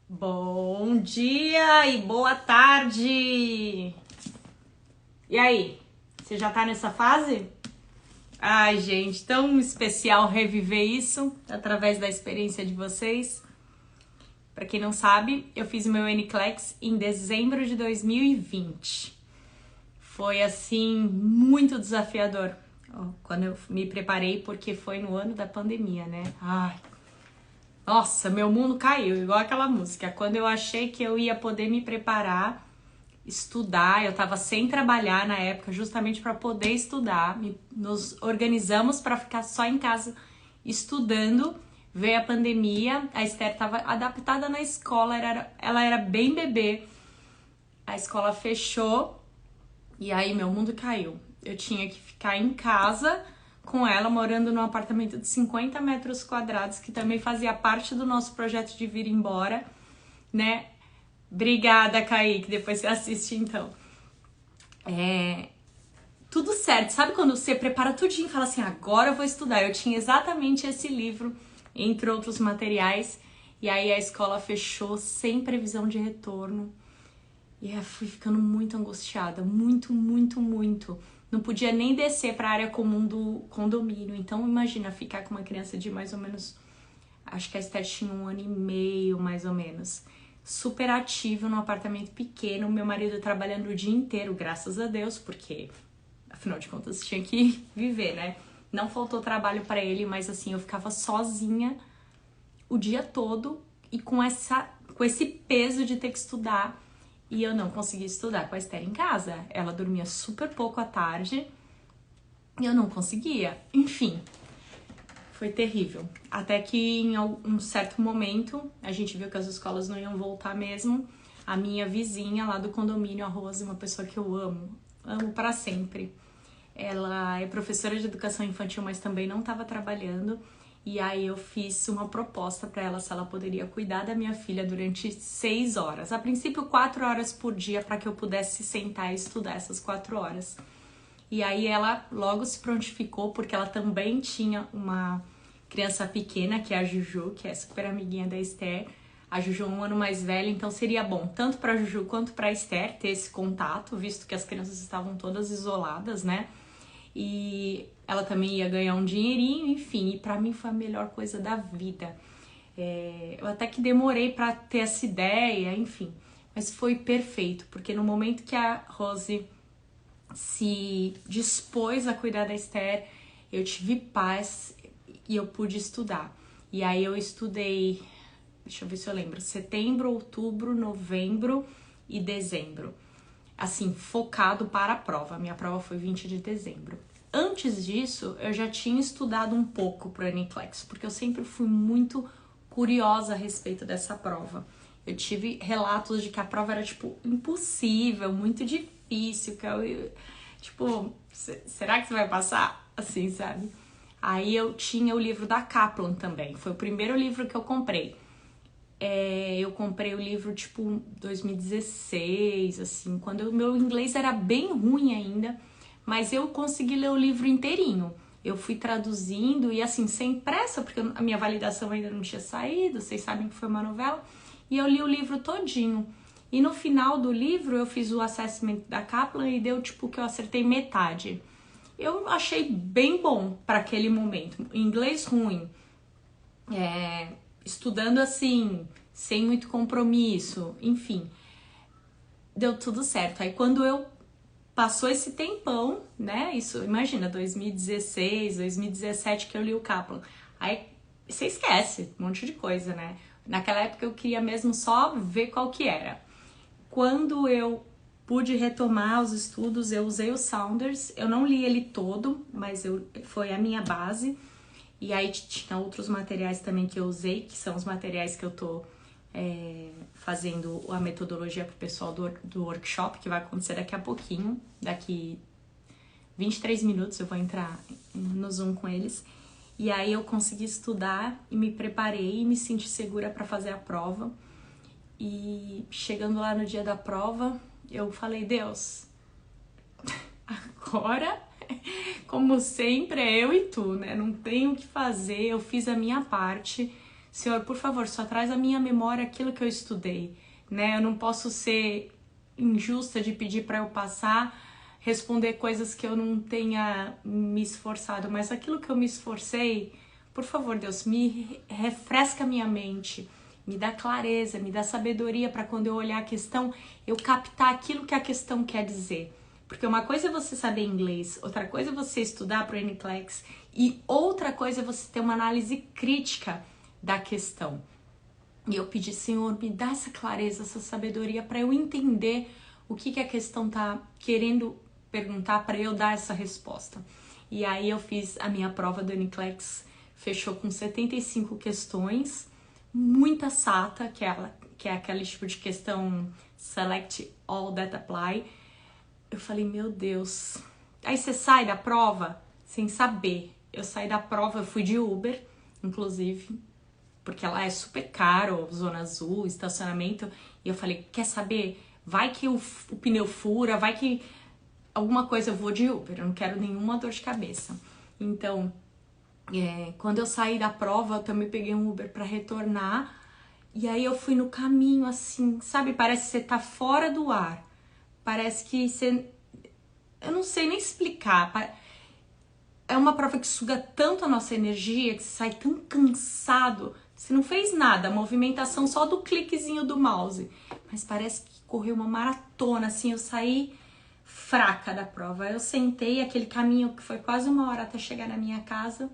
Bom dia e boa tarde! E aí, você já tá nessa fase? Ai, gente, tão especial reviver isso através da experiência de vocês. Pra quem não sabe, eu fiz o meu NCLEX em dezembro de 2020. Foi, assim, muito desafiador quando eu me preparei, porque foi no ano da pandemia, né? Ai, nossa, meu mundo caiu, igual aquela música. Quando eu achei que eu ia poder me preparar, estudar, eu tava sem trabalhar na época, justamente para poder estudar. Nos organizamos para ficar só em casa estudando. Veio a pandemia, a Esther tava adaptada na escola, ela era bem bebê. A escola fechou e aí meu mundo caiu. Eu tinha que ficar em casa com ela, morando num apartamento de 50 metros quadrados, que também fazia parte do nosso projeto de vir embora, né? Obrigada, Kaique, depois você assiste então. Tudo certo, sabe quando você prepara tudinho e fala assim, agora eu vou estudar? Eu tinha exatamente esse livro, entre outros materiais, e aí a escola fechou sem previsão de retorno. E eu fui ficando muito angustiada, muito. Não podia nem descer para a área comum do condomínio. Então, imagina ficar com uma criança de mais ou menos, acho que a Esther tinha 1 ano e meio, mais ou menos. Super ativa num apartamento pequeno, meu marido trabalhando o dia inteiro, graças a Deus, porque, afinal de contas, tinha que viver, né? Não faltou trabalho para ele, mas assim, eu ficava sozinha o dia todo e com esse peso de ter que estudar. E eu não conseguia estudar com a Esther em casa. Ela dormia super pouco à tarde e eu não conseguia. Enfim, foi terrível. Até que em um certo momento a gente viu que as escolas não iam voltar mesmo. A minha vizinha lá do condomínio, a Rose, uma pessoa que eu amo para sempre. Ela é professora de educação infantil, mas também não estava trabalhando. E aí eu fiz uma proposta para ela se ela poderia cuidar da minha filha durante 6 horas. A princípio 4 horas por dia para que eu pudesse sentar e estudar essas 4 horas. E aí ela logo se prontificou porque ela também tinha uma criança pequena, que é a Juju, que é super amiguinha da Esther. A Juju é 1 ano mais velha, então seria bom tanto para a Juju quanto para a Esther ter esse contato, visto que as crianças estavam todas isoladas, né? E ela também ia ganhar um dinheirinho, enfim, e pra mim foi a melhor coisa da vida. Eu até que demorei pra ter essa ideia, enfim, mas foi perfeito, porque no momento que a Rose se dispôs a cuidar da Esther, eu tive paz e eu pude estudar. E aí eu estudei, deixa eu ver se eu lembro, setembro, outubro, novembro e dezembro. Assim, focado para a prova. Minha prova foi 20 de dezembro. Antes disso, eu já tinha estudado um pouco para o NCLEX, porque eu sempre fui muito curiosa a respeito dessa prova. Eu tive relatos de que a prova era, tipo, impossível, muito difícil, que eu, tipo, será que você vai passar? Assim, sabe? Aí eu tinha o livro da Kaplan também, foi o primeiro livro que eu comprei. Eu comprei o livro, tipo, 2016, assim, quando o meu inglês era bem ruim ainda, mas eu consegui ler o livro inteirinho. Eu fui traduzindo e, assim, sem pressa, porque a minha validação ainda não tinha saído, vocês sabem que foi uma novela, e eu li o livro todinho. E no final do livro eu fiz o assessment da Kaplan e deu, tipo, que eu acertei metade. Eu achei bem bom para aquele momento. Inglês ruim, estudando assim, sem muito compromisso, enfim, deu tudo certo. Aí quando eu passou esse tempão, né, isso, imagina, 2016, 2017 que eu li o Kaplan, aí você esquece um monte de coisa, né? Naquela época eu queria mesmo só ver qual que era. Quando eu pude retomar os estudos, eu usei o Saunders, eu não li ele todo, mas foi a minha base. E aí tinha outros materiais também que eu usei, que são os materiais que eu tô fazendo a metodologia pro pessoal do workshop, que vai acontecer daqui a pouquinho, daqui 23 minutos eu vou entrar no Zoom com eles. E aí eu consegui estudar e me preparei e me senti segura para fazer a prova. E chegando lá no dia da prova, eu falei, Deus, agora, como sempre, é eu e tu, né? Não tenho o que fazer, eu fiz a minha parte, Senhor, por favor, só traz à minha memória aquilo que eu estudei, né? Eu não posso ser injusta de pedir para eu passar, responder coisas que eu não tenha me esforçado, mas aquilo que eu me esforcei, por favor, Deus, me refresca a minha mente, me dá clareza, me dá sabedoria para quando eu olhar a questão, eu captar aquilo que a questão quer dizer. Porque uma coisa é você saber inglês, outra coisa é você estudar para o NCLEX e outra coisa é você ter uma análise crítica da questão. E eu pedi, Senhor, me dá essa clareza, essa sabedoria para eu entender o que a questão tá querendo perguntar para eu dar essa resposta. E aí eu fiz a minha prova do NCLEX, fechou com 75 questões, muita SATA, que é aquele tipo de questão Select All That Apply. Eu falei, meu Deus. Aí você sai da prova sem saber. Eu saí da prova, eu fui de Uber, inclusive, porque lá é super caro, zona azul, estacionamento. E eu falei, quer saber? Vai que o pneu fura, vai que alguma coisa, eu vou de Uber. Eu não quero nenhuma dor de cabeça. Então, quando eu saí da prova, eu também peguei um Uber pra retornar. E aí eu fui no caminho, assim, sabe? Parece que você tá fora do ar. Parece que você... Eu não sei nem explicar. É uma prova que suga tanto a nossa energia, que você sai tão cansado. Você não fez nada, a movimentação só do cliquezinho do mouse. Mas parece que correu uma maratona, assim, eu saí fraca da prova. Eu sentei, aquele caminho que foi quase 1 hora até chegar na minha casa.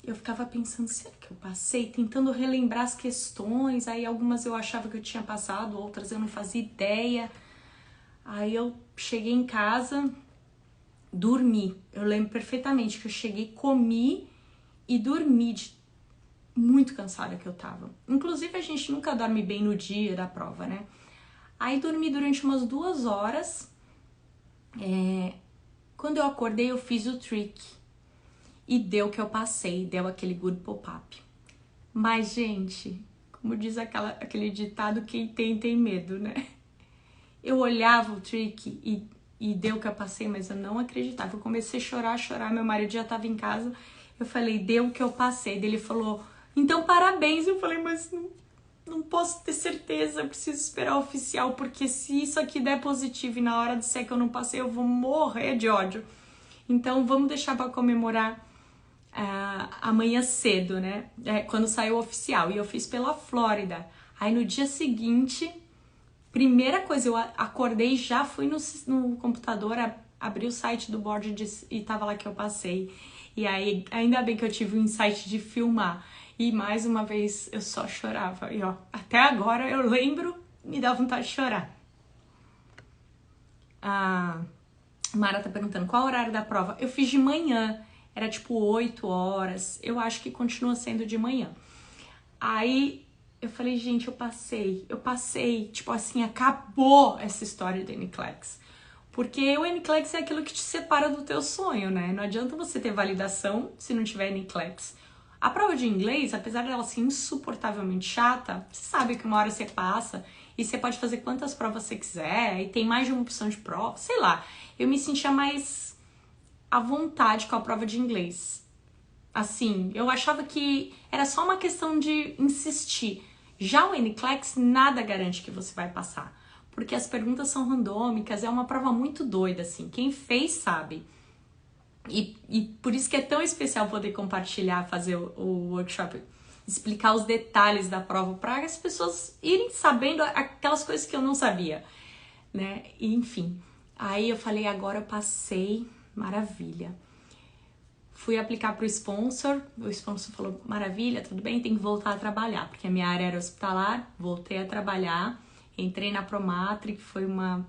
Eu ficava pensando, será que eu passei? Tentando relembrar as questões. Aí algumas eu achava que eu tinha passado, outras eu não fazia ideia. Aí eu cheguei em casa, dormi. Eu lembro perfeitamente que eu cheguei, comi e dormi de muito cansada que eu tava. Inclusive, a gente nunca dorme bem no dia da prova, né? Aí dormi durante umas 2 horas. Quando eu acordei, eu fiz o trick. E deu que eu passei, deu aquele good pop-up. Mas, gente, como diz aquele ditado, quem tem medo, né? Eu olhava o trick e deu que eu passei, mas eu não acreditava. Eu comecei a chorar, meu marido já tava em casa. Eu falei, deu que eu passei. Daí ele falou, então parabéns. Eu falei, mas não posso ter certeza, eu preciso esperar o oficial, porque se isso aqui der positivo e na hora de ser que eu não passei, eu vou morrer de ódio. Então vamos deixar pra comemorar amanhã cedo, né? Quando saiu o oficial. E eu fiz pela Flórida. Aí no dia seguinte... Primeira coisa, eu acordei, já fui no computador, abri o site do board e tava lá que eu passei. E aí, ainda bem que eu tive o insight de filmar. E mais uma vez, eu só chorava. E ó, até agora eu lembro, me dá vontade de chorar. A Mara tá perguntando, qual o horário da prova? Eu fiz de manhã, era tipo 8 horas. Eu acho que continua sendo de manhã. Aí... eu falei, gente, eu passei, tipo assim, acabou essa história do NCLEX. Porque o NCLEX é aquilo que te separa do teu sonho, né? Não adianta você ter validação se não tiver NCLEX. A prova de inglês, apesar dela ser insuportavelmente chata, você sabe que uma hora você passa e você pode fazer quantas provas você quiser e tem mais de uma opção de prova, sei lá. Eu me sentia mais à vontade com a prova de inglês. Assim, eu achava que era só uma questão de insistir. Já o NCLEX, nada garante que você vai passar. Porque as perguntas são randômicas, é uma prova muito doida, assim. Quem fez sabe. E por isso que é tão especial poder compartilhar, fazer o workshop, explicar os detalhes da prova, para as pessoas irem sabendo aquelas coisas que eu não sabia, né? E, enfim, aí eu falei, agora eu passei, maravilha. Fui aplicar pro sponsor, o sponsor falou, maravilha, tudo bem, tem que voltar a trabalhar, porque a minha área era hospitalar, voltei a trabalhar, entrei na Promatric, foi uma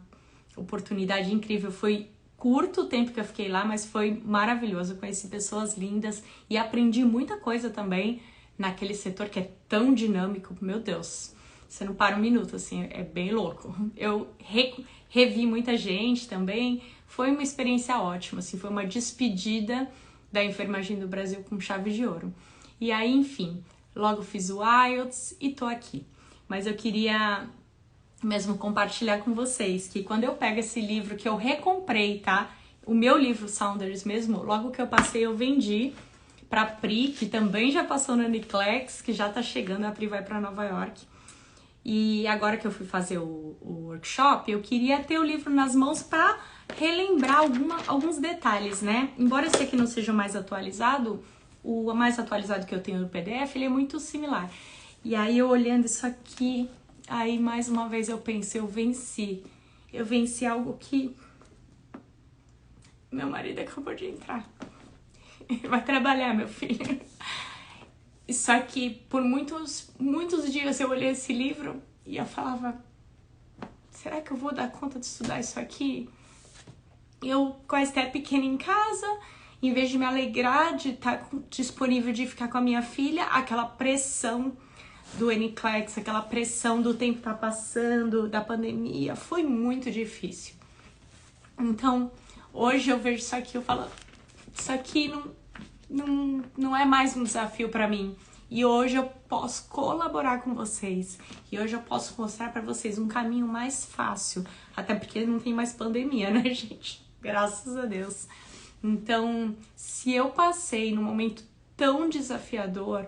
oportunidade incrível, foi curto o tempo que eu fiquei lá, mas foi maravilhoso, conheci pessoas lindas e aprendi muita coisa também naquele setor que é tão dinâmico, meu Deus, você não para um minuto, assim, é bem louco. Eu revi muita gente também, foi uma experiência ótima, assim, foi uma despedida da enfermagem do Brasil com chave de ouro. E aí, enfim, logo fiz o IELTS e tô aqui. Mas eu queria mesmo compartilhar com vocês que quando eu pego esse livro que eu recomprei, tá? O meu livro Sounders mesmo, logo que eu passei eu vendi, pra Pri, que também já passou no Uniclex, que já tá chegando, a Pri vai pra Nova York. E agora que eu fui fazer o workshop, eu queria ter o livro nas mãos pra relembrar alguns detalhes, né? Embora esse aqui não seja o mais atualizado, o mais atualizado que eu tenho no PDF, ele é muito similar. E aí eu olhando isso aqui, aí mais uma vez eu pensei, eu venci. Eu venci algo que meu marido acabou de entrar. Vai trabalhar, meu filho. Só que por muitos dias eu olhei esse livro e eu falava, será que eu vou dar conta de estudar isso aqui? Eu, com a Esté pequena em casa, em vez de me alegrar de estar disponível de ficar com a minha filha, aquela pressão do NCLEX, aquela pressão do tempo tá passando, da pandemia, foi muito difícil. Então, hoje eu vejo isso aqui, eu falo, isso aqui não é mais um desafio para mim. E hoje eu posso colaborar com vocês. E hoje eu posso mostrar para vocês um caminho mais fácil. Até porque não tem mais pandemia, né, gente? Graças a Deus. Então, se eu passei num momento tão desafiador,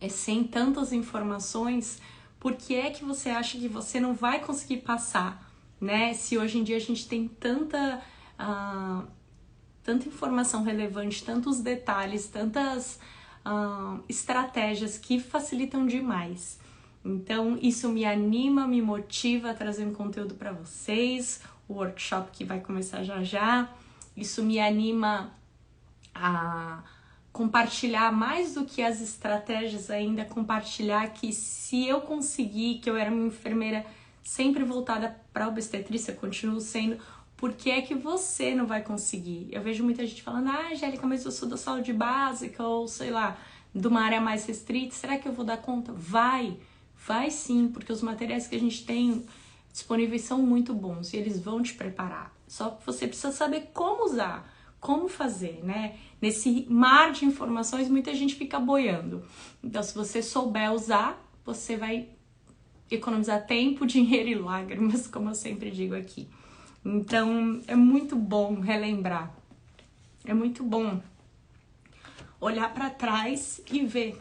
sem tantas informações, por que é que você acha que você não vai conseguir passar, né? Se hoje em dia a gente tem tanta informação relevante, tantos detalhes, tantas estratégias que facilitam demais. Então, isso me anima, me motiva a trazer um conteúdo para vocês, o workshop que vai começar já já. Isso me anima a compartilhar mais do que as estratégias ainda, compartilhar que se eu conseguir, que eu era uma enfermeira sempre voltada para obstetrícia, continuo sendo, por que é que você não vai conseguir? Eu vejo muita gente falando, Angélica, mas eu sou da saúde básica, ou sei lá, de uma área mais restrita, será que eu vou dar conta? Vai sim, porque os materiais que a gente tem disponíveis são muito bons e eles vão te preparar. Só que você precisa saber como usar, como fazer, né? Nesse mar de informações, muita gente fica boiando. Então, se você souber usar, você vai economizar tempo, dinheiro e lágrimas, como eu sempre digo aqui. Então, é muito bom relembrar. É muito bom olhar para trás e ver.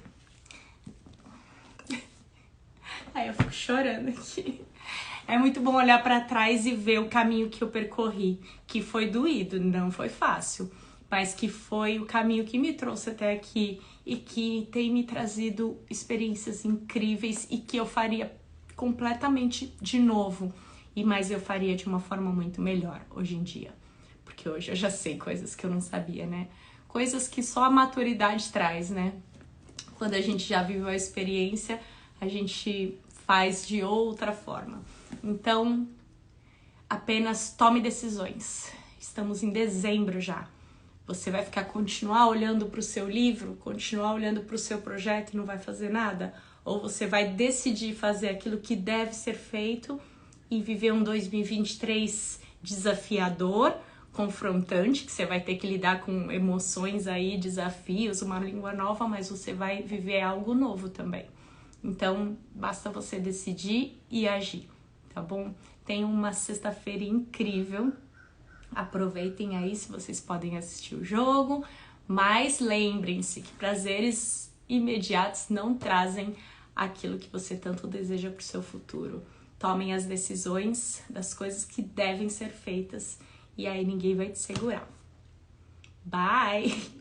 Aí eu fico chorando aqui. É muito bom olhar para trás e ver o caminho que eu percorri, que foi doído, não foi fácil, mas que foi o caminho que me trouxe até aqui e que tem me trazido experiências incríveis e que eu faria completamente de novo. Mas eu faria de uma forma muito melhor hoje em dia. Porque hoje eu já sei coisas que eu não sabia, né? Coisas que só a maturidade traz, né? Quando a gente já viveu a experiência, a gente faz de outra forma. Então, apenas tome decisões. Estamos em dezembro já. Você vai continuar olhando para o seu livro, continuar olhando para o seu projeto e não vai fazer nada? Ou você vai decidir fazer aquilo que deve ser feito e viver um 2023 desafiador, confrontante, que você vai ter que lidar com emoções aí, desafios, uma língua nova, mas você vai viver algo novo também. Então, basta você decidir e agir, tá bom? Tem uma sexta-feira incrível, aproveitem aí se vocês podem assistir o jogo, mas lembrem-se que prazeres imediatos não trazem aquilo que você tanto deseja para o seu futuro. Tomem as decisões das coisas que devem ser feitas e aí ninguém vai te segurar. Bye!